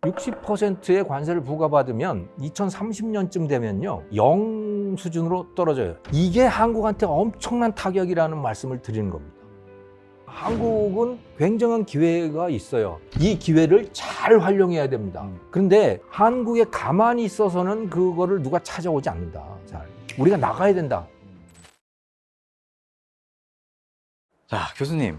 60%의 관세를 부과받으면 2030년쯤 되면요 0 수준으로 떨어져요. 이게 한국한테 엄청난 타격이라는 말씀을 드리는 겁니다. 한국은 굉장한 기회가 있어요. 이 기회를 잘 활용해야 됩니다. 그런데 한국에 가만히 있어서는 그거를 누가 찾아오지 않는다. 잘. 우리가 나가야 된다. 자, 교수님,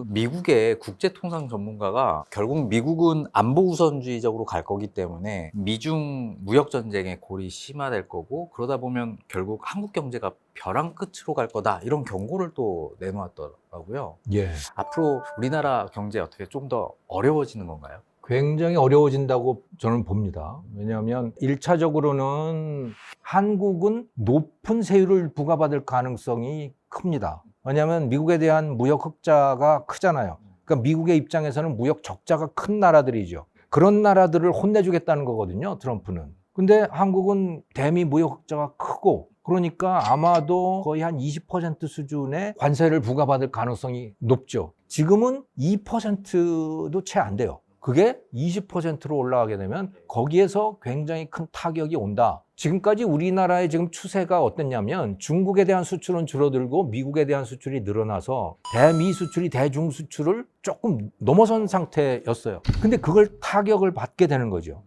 미국의 국제통상 전문가가 결국 미국은 안보 우선주의적으로 갈 거기 때문에 미중 무역 전쟁의 골이 심화될 거고 그러다 보면 결국 한국 경제가 벼랑 끝으로 갈 거다 이런 경고를 또 내놓았더라고요. 예. 앞으로 우리나라 경제 어떻게 좀 더 어려워지는 건가요? 굉장히 어려워진다고 저는 봅니다. 왜냐하면 1차적으로는 한국은 높은 세율을 부과받을 가능성이 큽니다. 왜냐하면 미국에 대한 무역 흑자가 크잖아요. 그러니까 미국의 입장에서는 무역 적자가 큰 나라들이죠. 그런 나라들을 혼내주겠다는 거거든요, 트럼프는. 근데 한국은 대미 무역 흑자가 크고 그러니까 아마도 거의 한 20% 수준의 관세를 부과받을 가능성이 높죠. 지금은 2%도 채 안 돼요. 그게 20%로 올라가게 되면 거기에서 굉장히 큰 타격이 온다. 지금까지 우리나라의 지금 추세가 어땠냐면 중국에 대한 수출은 줄어들고 미국에 대한 수출이 늘어나서 대미 수출이 대중 수출을 조금 넘어선 상태였어요. 근데 그걸 타격을 받게 되는 거죠.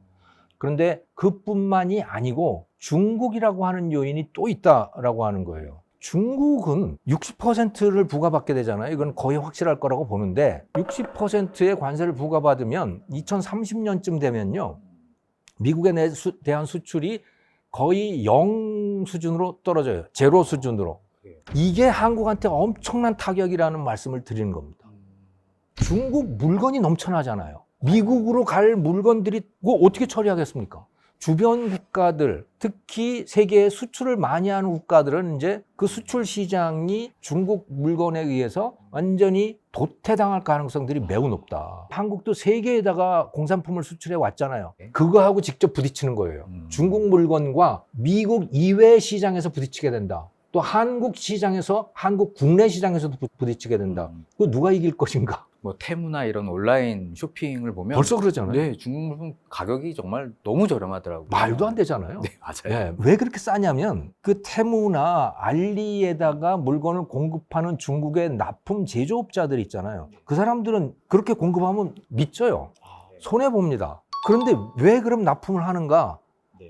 그런데 그뿐만이 아니고 중국이라고 하는 요인이 또 있다라고 하는 거예요. 중국은 60%를 부과받게 되잖아요. 이건 거의 확실할 거라고 보는데 60%의 관세를 부과받으면 2030년쯤 되면요. 미국에 대한 수출이 거의 0 수준으로 떨어져요. 제로 수준으로. 이게 한국한테 엄청난 타격이라는 말씀을 드리는 겁니다. 중국 물건이 넘쳐나잖아요. 미국으로 갈 물건들이 어떻게 처리하겠습니까? 주변 국가들, 특히 세계에 수출을 많이 하는 국가들은 이제 그 수출 시장이 중국 물건에 의해서 완전히 도태당할 가능성들이 매우 높다. 한국도 세계에다가 공산품을 수출해 왔잖아요. 그거하고 직접 부딪히는 거예요. 중국 물건과 미국 이외 시장에서 부딪히게 된다. 또 한국 시장에서, 한국 국내 시장에서도 부딪히게 된다. 그거 누가 이길 것인가? 뭐 테무나 이런 온라인 쇼핑을 보면 벌써 그러잖아요. 네, 중국 물품 가격이 정말 너무 저렴하더라고요. 말도 안 되잖아요. 네, 맞아요. 예, 왜 그렇게 싸냐면 그 테무나 알리에다가 물건을 공급하는 중국의 납품 제조업자들 있잖아요. 그 사람들은 그렇게 공급하면 믿져요. 손해봅니다. 그런데 왜 그럼 납품을 하는가?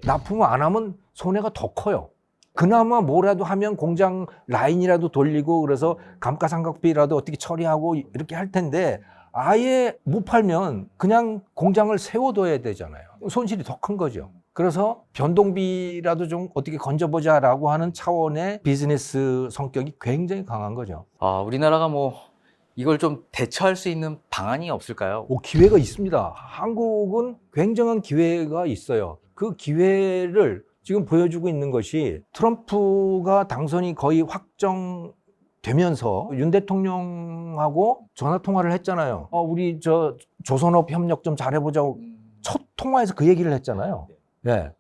납품을 안 하면 손해가 더 커요. 그나마 뭐라도 하면 공장 라인이라도 돌리고 그래서 감가상각비라도 어떻게 처리하고 이렇게 할 텐데 아예 못 팔면 그냥 공장을 세워둬야 되잖아요. 손실이 더 큰 거죠. 그래서 변동비라도 좀 어떻게 건져보자라고 하는 차원의 비즈니스 성격이 굉장히 강한 거죠. 우리나라가 뭐 이걸 좀 대처할 수 있는 방안이 없을까요? 기회가 있습니다. 한국은 굉장한 기회가 있어요. 그 기회를 지금 보여주고 있는 것이 트럼프가 당선이 거의 확정되면서 윤 대통령하고 전화 통화를 했잖아요. 우리 조선업 협력 좀 잘해보자고 첫 통화에서 그 얘기를 했잖아요. 네.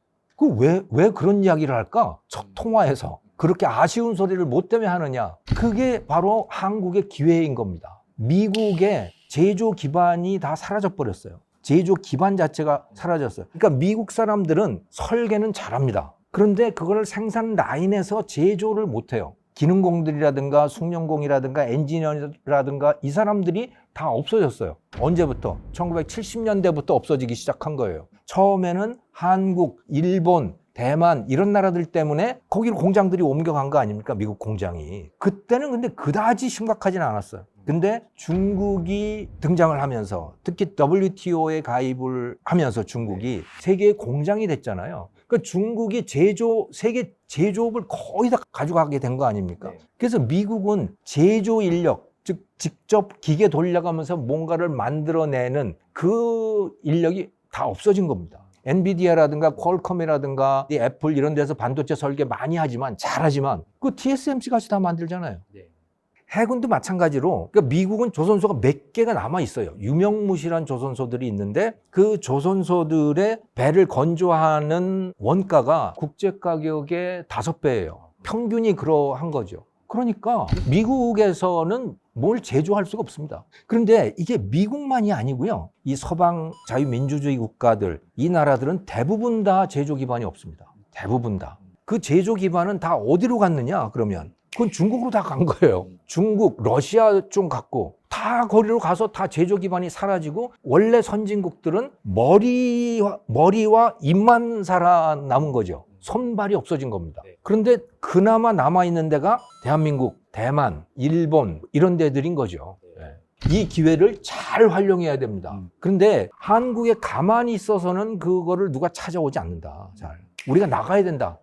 왜 그런 이야기를 할까? 첫 통화에서. 그렇게 아쉬운 소리를 뭐 때문에 하느냐? 그게 바로 한국의 기회인 겁니다. 미국의 제조 기반이 다 사라져 버렸어요. 제조 기반 자체가 사라졌어요. 그러니까 미국 사람들은 설계는 잘합니다. 그런데 그걸 생산 라인에서 제조를 못해요. 기능공들이라든가 숙련공이라든가 엔지니어라든가 이 사람들이 다 없어졌어요. 언제부터? 1970년대부터 없어지기 시작한 거예요. 처음에는 한국, 일본, 대만 이런 나라들 때문에 거기로 공장들이 옮겨간 거 아닙니까? 미국 공장이. 그때는 근데 그다지 심각하진 않았어요. 근데 중국이 등장을 하면서 특히 WTO에 가입을 하면서 중국이 세계의 공장이 됐잖아요. 그러니까 중국이 세계 제조업을 거의 다 가져가게 된 거 아닙니까? 그래서 미국은 제조 인력, 즉 직접 기계 돌려가면서 뭔가를 만들어내는 그 인력이 다 없어진 겁니다. 엔비디아라든가 퀄컴이라든가 애플 이런 데서 반도체 설계 많이 하지만 잘하지만 그 TSMC 같이 다 만들잖아요. 해군도 마찬가지로 그러니까 미국은 조선소가 몇 개가 남아 있어요. 유명무실한 조선소들이 있는데 그 조선소들의 배를 건조하는 원가가 국제 가격의 5배예요. 평균이 그러한 거죠. 그러니까 미국에서는 뭘 제조할 수가 없습니다. 그런데 이게 미국만이 아니고요. 이 서방 자유민주주의 국가들, 이 나라들은 대부분 다 제조 기반이 없습니다. 대부분 다. 그 제조 기반은 다 어디로 갔느냐 그러면 그건 중국으로 다 간 거예요. 중국, 러시아 좀 갔고 다 거리로 가서 다 제조 기반이 사라지고 원래 선진국들은 머리와 입만 살아남은 거죠. 손발이 없어진 겁니다. 그런데 그나마 남아있는 데가 대한민국, 대만, 일본 이런 데들인 거죠. 이 기회를 잘 활용해야 됩니다. 그런데 한국에 가만히 있어서는 그거를 누가 찾아오지 않는다. 잘. 우리가 나가야 된다.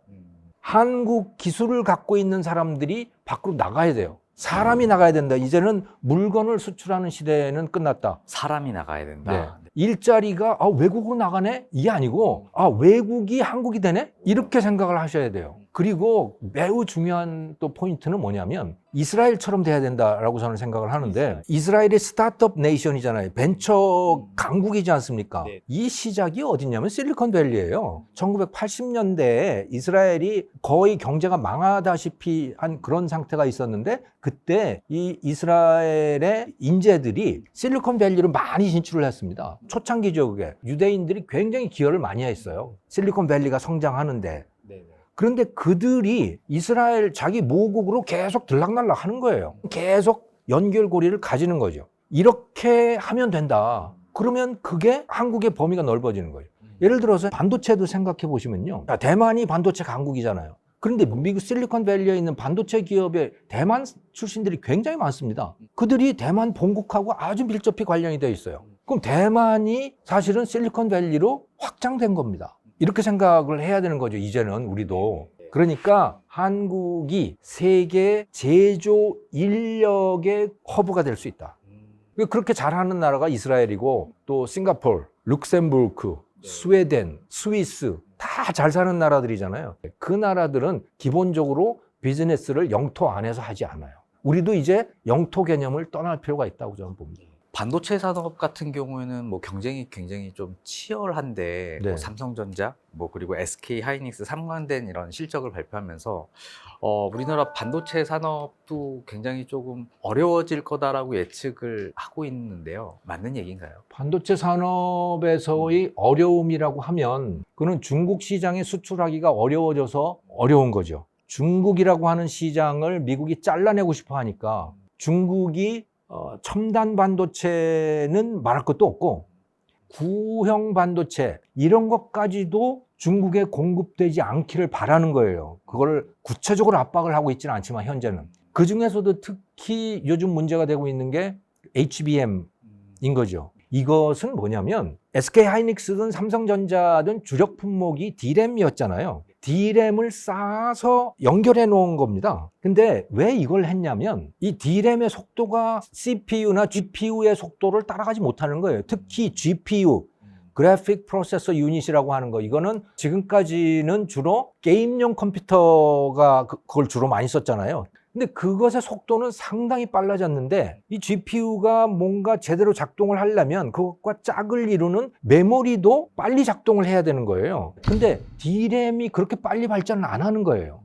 한국 기술을 갖고 있는 사람들이 밖으로 나가야 돼요. 사람이 나가야 된다. 이제는 물건을 수출하는 시대는 끝났다. 사람이 나가야 된다. 네. 일자리가 외국으로 나가네? 이게 아니고 외국이 한국이 되네? 이렇게 생각을 하셔야 돼요. 그리고 매우 중요한 또 포인트는 뭐냐면 이스라엘처럼 돼야 된다라고 저는 생각을 하는데 이스라엘이 스타트업 네이션이잖아요. 벤처 강국이지 않습니까? 네. 이 시작이 어디냐면 실리콘밸리예요. 1980년대에 이스라엘이 거의 경제가 망하다시피 한 그런 상태가 있었는데 그때 이 이스라엘의 인재들이 실리콘밸리로 많이 진출을 했습니다. 초창기죠, 그게. 유대인들이 굉장히 기여를 많이 했어요. 실리콘밸리가 성장하는데. 그런데 그들이 이스라엘 자기 모국으로 계속 들락날락 하는 거예요. 계속 연결고리를 가지는 거죠. 이렇게 하면 된다. 그러면 그게 한국의 범위가 넓어지는 거예요. 예를 들어서 반도체도 생각해 보시면요. 대만이 반도체 강국이잖아요. 그런데 미국 실리콘밸리에 있는 반도체 기업의 대만 출신들이 굉장히 많습니다. 그들이 대만 본국하고 아주 밀접히 관련이 되어 있어요. 그럼 대만이 사실은 실리콘밸리로 확장된 겁니다. 이렇게 생각을 해야 되는 거죠, 이제는 우리도. 그러니까 한국이 세계 제조 인력의 허브가 될 수 있다. 그렇게 잘하는 나라가 이스라엘이고 또 싱가포르, 룩셈부르크, 스웨덴, 스위스 다 잘 사는 나라들이잖아요. 그 나라들은 기본적으로 비즈니스를 영토 안에서 하지 않아요. 우리도 이제 영토 개념을 떠날 필요가 있다고 저는 봅니다. 반도체 산업 같은 경우에는 뭐 경쟁이 굉장히 좀 치열한데 네. 뭐 삼성전자, 뭐 그리고 SK 하이닉스 상반된 이런 실적을 발표하면서 우리나라 반도체 산업도 굉장히 조금 어려워질 거다라고 예측을 하고 있는데요. 맞는 얘기인가요? 반도체 산업에서의 어려움이라고 하면 그는 중국 시장에 수출하기가 어려워져서 어려운 거죠. 중국이라고 하는 시장을 미국이 잘라내고 싶어 하니까 중국이 첨단 반도체는 말할 것도 없고 구형 반도체 이런 것까지도 중국에 공급되지 않기를 바라는 거예요. 그걸 구체적으로 압박을 하고 있지는 않지만 현재는. 그 중에서도 특히 요즘 문제가 되고 있는 게 HBM인 거죠. 이것은 뭐냐면 SK 하이닉스든 삼성전자든 주력 품목이 D램이었잖아요. D램을 쌓아서 연결해 놓은 겁니다. 근데 왜 이걸 했냐면 이 D램의 속도가 CPU나 GPU의 속도를 따라가지 못하는 거예요. 특히 GPU, 그래픽 프로세서 유닛이라고 하는 거. 이거는 지금까지는 주로 게임용 컴퓨터가 그걸 주로 많이 썼잖아요. 근데 그것의 속도는 상당히 빨라졌는데 이 GPU가 뭔가 제대로 작동을 하려면 그것과 짝을 이루는 메모리도 빨리 작동을 해야 되는 거예요. 근데 D램이 그렇게 빨리 발전을 안 하는 거예요.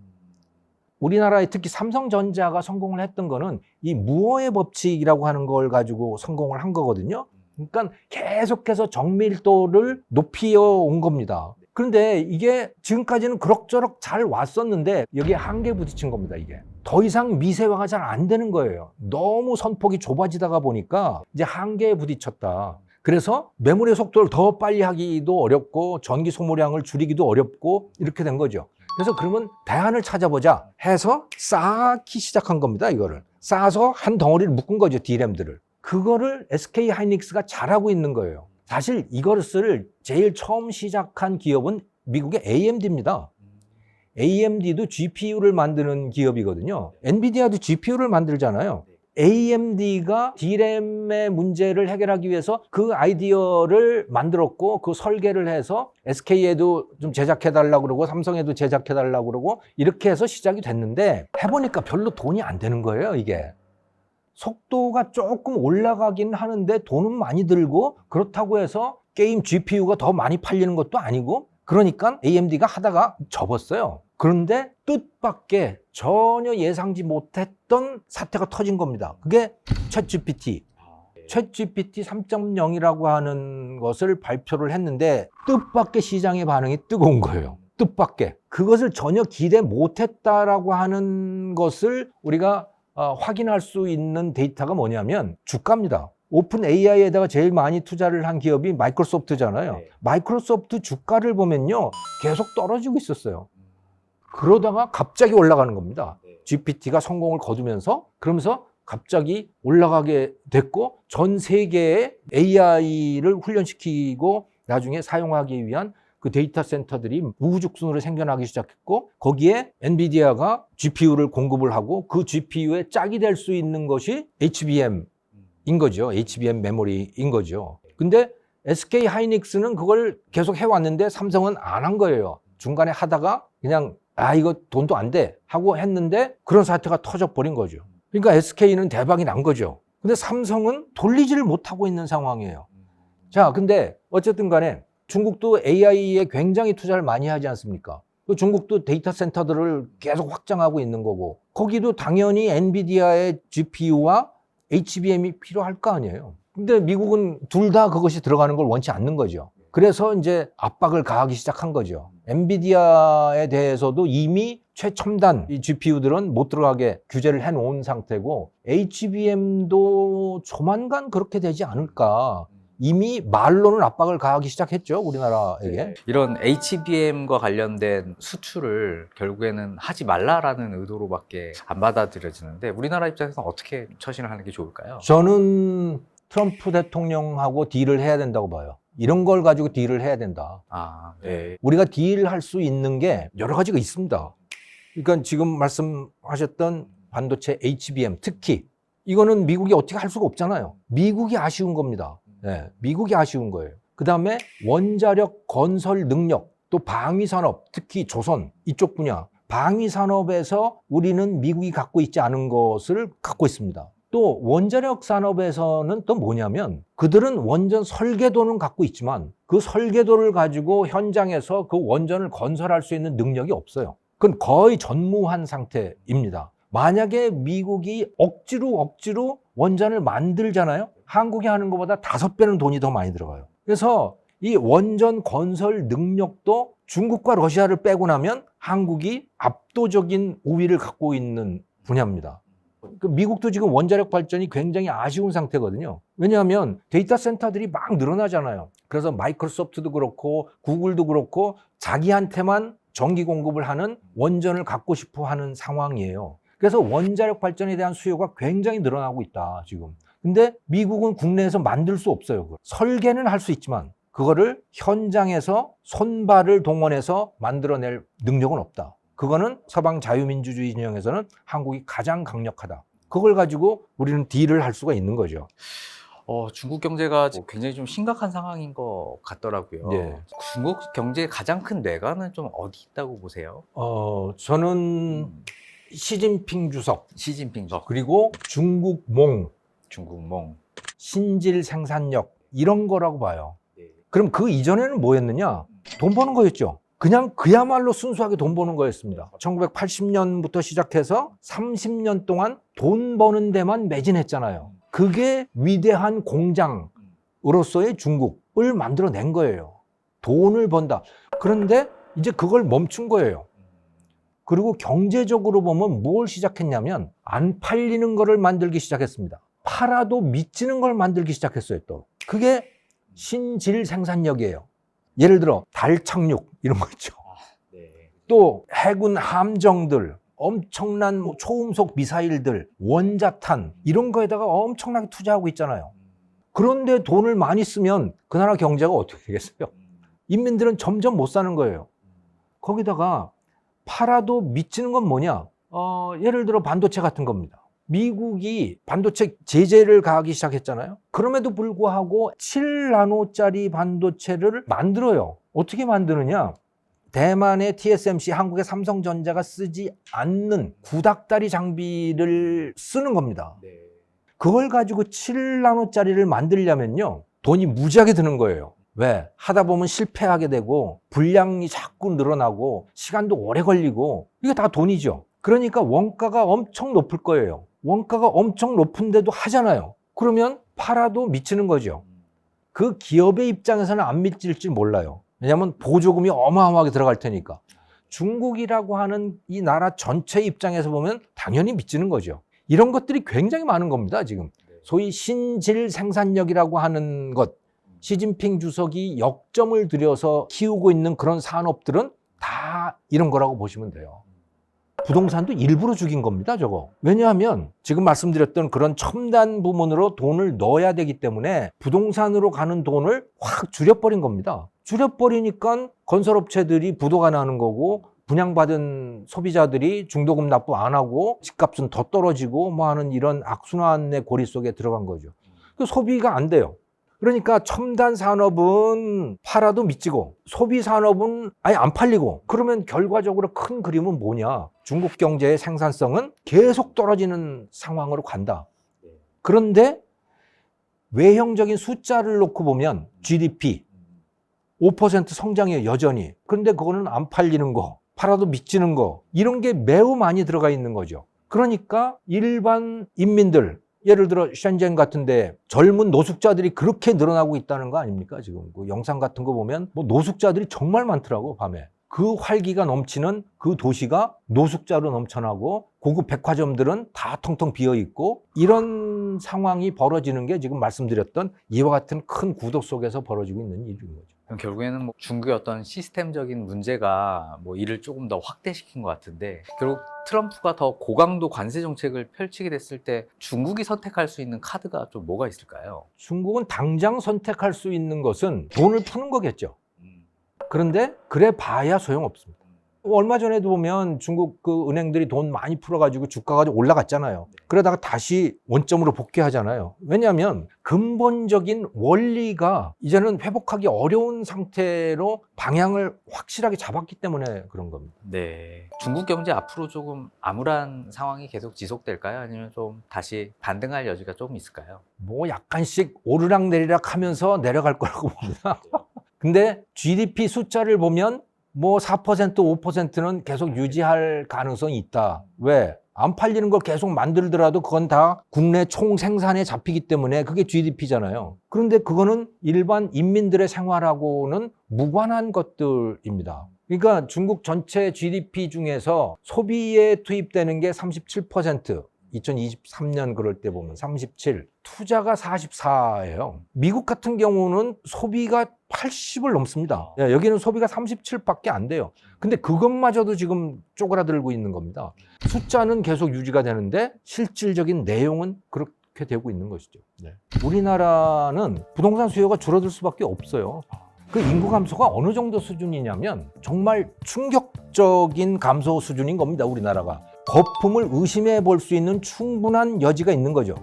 우리나라에 특히 삼성전자가 성공을 했던 거는 이 무어의 법칙이라고 하는 걸 가지고 성공을 한 거거든요. 그러니까 계속해서 정밀도를 높여 온 겁니다. 그런데 이게 지금까지는 그럭저럭 잘 왔었는데 여기에 한계에 부딪힌 겁니다, 이게. 더 이상 미세화가 잘 안 되는 거예요. 너무 선폭이 좁아지다가 보니까 이제 한계에 부딪혔다. 그래서 메모리 속도를 더 빨리 하기도 어렵고 전기 소모량을 줄이기도 어렵고 이렇게 된 거죠. 그래서 그러면 대안을 찾아보자 해서 쌓기 시작한 겁니다, 이거를. 쌓아서 한 덩어리를 묶은 거죠, D램들을. 그거를 SK 하이닉스가 잘하고 있는 거예요. 사실 이것을 제일 처음 시작한 기업은 미국의 AMD입니다. AMD도 GPU를 만드는 기업이거든요. 엔비디아도 GPU를 만들잖아요. AMD가 D램의 문제를 해결하기 위해서 그 아이디어를 만들었고 그 설계를 해서 SK에도 좀 제작해달라고 그러고 삼성에도 제작해달라고 그러고 이렇게 해서 시작이 됐는데 해보니까 별로 돈이 안 되는 거예요, 이게. 속도가 조금 올라가긴 하는데 돈은 많이 들고 그렇다고 해서 게임 GPU가 더 많이 팔리는 것도 아니고 그러니까 AMD가 하다가 접었어요. 그런데 뜻밖의 전혀 예상지 못했던 사태가 터진 겁니다. 그게 챗GPT. 챗GPT 3.0이라고 하는 것을 발표를 했는데 뜻밖의 시장의 반응이 뜨거운 거예요. 뜻밖의. 그것을 전혀 기대 못했다라고 하는 것을 우리가 확인할 수 있는 데이터가 뭐냐면 주가입니다. 오픈 AI에다가 제일 많이 투자를 한 기업이 마이크로소프트잖아요. 네. 마이크로소프트 주가를 보면요, 계속 떨어지고 있었어요. 그러다가 갑자기 올라가는 겁니다. GPT가 성공을 거두면서, 그러면서 갑자기 올라가게 됐고, 전 세계에 AI를 훈련시키고 나중에 사용하기 위한 그 데이터 센터들이 우후죽순으로 생겨나기 시작했고, 거기에 엔비디아가 GPU를 공급을 하고 그 GPU의 짝이 될 수 있는 것이 HBM인 거죠. HBM 메모리인 거죠. 근데 SK 하이닉스는 그걸 계속 해왔는데 삼성은 안 한 거예요. 중간에 하다가 그냥 이거 돈도 안 돼 하고 했는데 그런 사태가 터져버린 거죠. 그러니까 SK는 대박이 난 거죠. 근데 삼성은 돌리지를 못하고 있는 상황이에요. 자, 근데 어쨌든 간에 중국도 AI에 굉장히 투자를 많이 하지 않습니까? 중국도 데이터 센터들을 계속 확장하고 있는 거고, 거기도 당연히 엔비디아의 GPU와 HBM이 필요할 거 아니에요. 근데 미국은 둘 다 그것이 들어가는 걸 원치 않는 거죠. 그래서 이제 압박을 가하기 시작한 거죠. 엔비디아에 대해서도 이미 최첨단 이 GPU들은 못 들어가게 규제를 해놓은 상태고, HBM도 조만간 그렇게 되지 않을까. 이미 말로는 압박을 가하기 시작했죠, 우리나라에게. 이런 HBM과 관련된 수출을 결국에는 하지 말라라는 의도로밖에 안 받아들여지는데 우리나라 입장에서는 어떻게 처신을 하는 게 좋을까요? 저는 트럼프 대통령하고 딜을 해야 된다고 봐요. 이런 걸 가지고 딜을 해야 된다. 네. 우리가 딜할 수 있는 게 여러 가지가 있습니다. 그러니까 지금 말씀하셨던 반도체 HBM 특히 이거는 미국이 어떻게 할 수가 없잖아요. 미국이 아쉬운 겁니다. 네, 미국이 아쉬운 거예요. 그 다음에 원자력 건설 능력, 또 방위산업, 특히 조선 이쪽 분야, 방위산업에서 우리는 미국이 갖고 있지 않은 것을 갖고 있습니다. 또 원자력 산업에서는 또 뭐냐면 그들은 원전 설계도는 갖고 있지만 그 설계도를 가지고 현장에서 그 원전을 건설할 수 있는 능력이 없어요. 그건 거의 전무한 상태입니다. 만약에 미국이 억지로 원전을 만들잖아요. 한국이 하는 것보다 5배는 돈이 더 많이 들어가요. 그래서 이 원전 건설 능력도 중국과 러시아를 빼고 나면 한국이 압도적인 우위를 갖고 있는 분야입니다. 미국도 지금 원자력 발전이 굉장히 아쉬운 상태거든요. 왜냐하면 데이터 센터들이 막 늘어나잖아요. 그래서 마이크로소프트도 그렇고 구글도 그렇고 자기한테만 전기 공급을 하는 원전을 갖고 싶어 하는 상황이에요. 그래서 원자력 발전에 대한 수요가 굉장히 늘어나고 있다, 지금. 근데 미국은 국내에서 만들 수 없어요. 그걸. 설계는 할 수 있지만 그거를 현장에서 손발을 동원해서 만들어낼 능력은 없다. 그거는 서방 자유민주주의 진영에서는 한국이 가장 강력하다. 그걸 가지고 우리는 딜을 할 수가 있는 거죠. 중국 경제가 굉장히 좀 심각한 상황인 것 같더라고요. 네. 중국 경제의 가장 큰 뇌관은 좀 어디 있다고 보세요? 저는 시진핑 주석, 시진핑 석, 그리고 중국몽, 중국몽. 신질 생산력 이런 거라고 봐요. 그럼 그 이전에는 뭐였느냐? 돈 버는 거였죠. 그냥 그야말로 순수하게 돈 버는 거였습니다. 1980년부터 시작해서 30년 동안 돈 버는 데만 매진했잖아요. 그게 위대한 공장으로서의 중국을 만들어낸 거예요. 돈을 번다. 그런데 이제 그걸 멈춘 거예요. 그리고 경제적으로 보면 뭘 시작했냐면 안 팔리는 거를 만들기 시작했습니다. 팔아도 미치는 걸 만들기 시작했어요. 또 그게 신질 생산력이에요. 예를 들어 달 착륙 이런 거 있죠. 또 해군 함정들, 엄청난 초음속 미사일들, 원자탄 이런 거에다가 엄청나게 투자하고 있잖아요. 그런데 돈을 많이 쓰면 그 나라 경제가 어떻게 되겠어요? 인민들은 점점 못 사는 거예요. 거기다가 팔아도 미치는 건 뭐냐? 예를 들어 반도체 같은 겁니다. 미국이 반도체 제재를 가하기 시작했잖아요. 그럼에도 불구하고 7나노짜리 반도체를 만들어요. 어떻게 만드느냐? 대만의 TSMC, 한국의 삼성전자가 쓰지 않는 구닥다리 장비를 쓰는 겁니다. 그걸 가지고 7나노짜리를 만들려면요, 돈이 무지하게 드는 거예요. 왜? 하다 보면 실패하게 되고 분량이 자꾸 늘어나고 시간도 오래 걸리고 이게 다 돈이죠. 그러니까 원가가 엄청 높을 거예요. 원가가 엄청 높은데도 하잖아요. 그러면 팔아도 미치는 거죠. 그 기업의 입장에서는 안 미칠지 몰라요. 왜냐하면 보조금이 어마어마하게 들어갈 테니까. 중국이라고 하는 이 나라 전체 입장에서 보면 당연히 미치는 거죠. 이런 것들이 굉장히 많은 겁니다, 지금. 소위 신질 생산력이라고 하는 것, 시진핑 주석이 역점을 들여서 키우고 있는 그런 산업들은 다 이런 거라고 보시면 돼요. 부동산도 일부러 죽인 겁니다, 저거. 왜냐하면 지금 말씀드렸던 그런 첨단 부문으로 돈을 넣어야 되기 때문에 부동산으로 가는 돈을 확 줄여버린 겁니다. 줄여버리니까 건설업체들이 부도가 나는 거고 분양받은 소비자들이 중도금 납부 안 하고 집값은 더 떨어지고 뭐 하는 이런 악순환의 고리 속에 들어간 거죠. 그 소비가 안 돼요. 그러니까 첨단 산업은 팔아도 미치고 소비 산업은 아예 안 팔리고 그러면 결과적으로 큰 그림은 뭐냐? 중국 경제의 생산성은 계속 떨어지는 상황으로 간다. 그런데 외형적인 숫자를 놓고 보면 GDP 5% 성장이에요, 여전히. 그런데 그거는 안 팔리는 거, 팔아도 미치는 거 이런 게 매우 많이 들어가 있는 거죠. 그러니까 일반 인민들 예를 들어 셴젠 같은데 젊은 노숙자들이 그렇게 늘어나고 있다는 거 아닙니까? 지금 그 영상 같은 거 보면 뭐 노숙자들이 정말 많더라고, 밤에. 그 활기가 넘치는 그 도시가 노숙자로 넘쳐나고 고급 백화점들은 다 텅텅 비어 있고 이런 상황이 벌어지는 게 지금 말씀드렸던 이와 같은 큰 구도 속에서 벌어지고 있는 일인 거죠. 그럼 결국에는 뭐 중국의 어떤 시스템적인 문제가 뭐 이를 조금 더 확대시킨 것 같은데 결국 트럼프가 더 고강도 관세 정책을 펼치게 됐을 때 중국이 선택할 수 있는 카드가 좀 뭐가 있을까요? 중국은 당장 선택할 수 있는 것은 돈을 푸는 거겠죠. 그런데 그래 봐야 소용없습니다. 얼마 전에도 보면 중국 그 은행들이 돈 많이 풀어가지고 주가가 올라갔잖아요. 그러다가 다시 원점으로 복귀하잖아요. 왜냐하면 근본적인 원리가 이제는 회복하기 어려운 상태로 방향을 확실하게 잡았기 때문에 그런 겁니다. 네. 중국 경제 앞으로 조금 암울한 상황이 계속 지속될까요? 아니면 좀 다시 반등할 여지가 조금 있을까요? 뭐 약간씩 오르락 내리락 하면서 내려갈 거라고 봅니다. 근데 GDP 숫자를 보면 뭐 4%, 5%는 계속 유지할 가능성이 있다. 왜? 안 팔리는 걸 계속 만들더라도 그건 다 국내 총 생산에 잡히기 때문에 그게 GDP잖아요. 그런데 그거는 일반 인민들의 생활하고는 무관한 것들입니다. 그러니까 중국 전체 GDP 중에서 소비에 투입되는 게 37%, 2023년 그럴 때 보면 37, 투자가 44예요. 미국 같은 경우는 소비가 80을 넘습니다. 여기는 소비가 37밖에 안 돼요. 근데 그것마저도 지금 쪼그라들고 있는 겁니다. 숫자는 계속 유지가 되는데 실질적인 내용은 그렇게 되고 있는 것이죠. 우리나라는 부동산 수요가 줄어들 수밖에 없어요. 그 인구 감소가 어느 정도 수준이냐면 정말 충격적인 감소 수준인 겁니다, 우리나라가. 거품을 의심해 볼 수 있는 충분한 여지가 있는 거죠.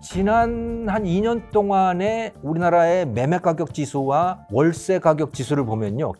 지난 한 2년 동안의 우리나라의 매매 가격 지수와 월세 가격 지수를 보면요.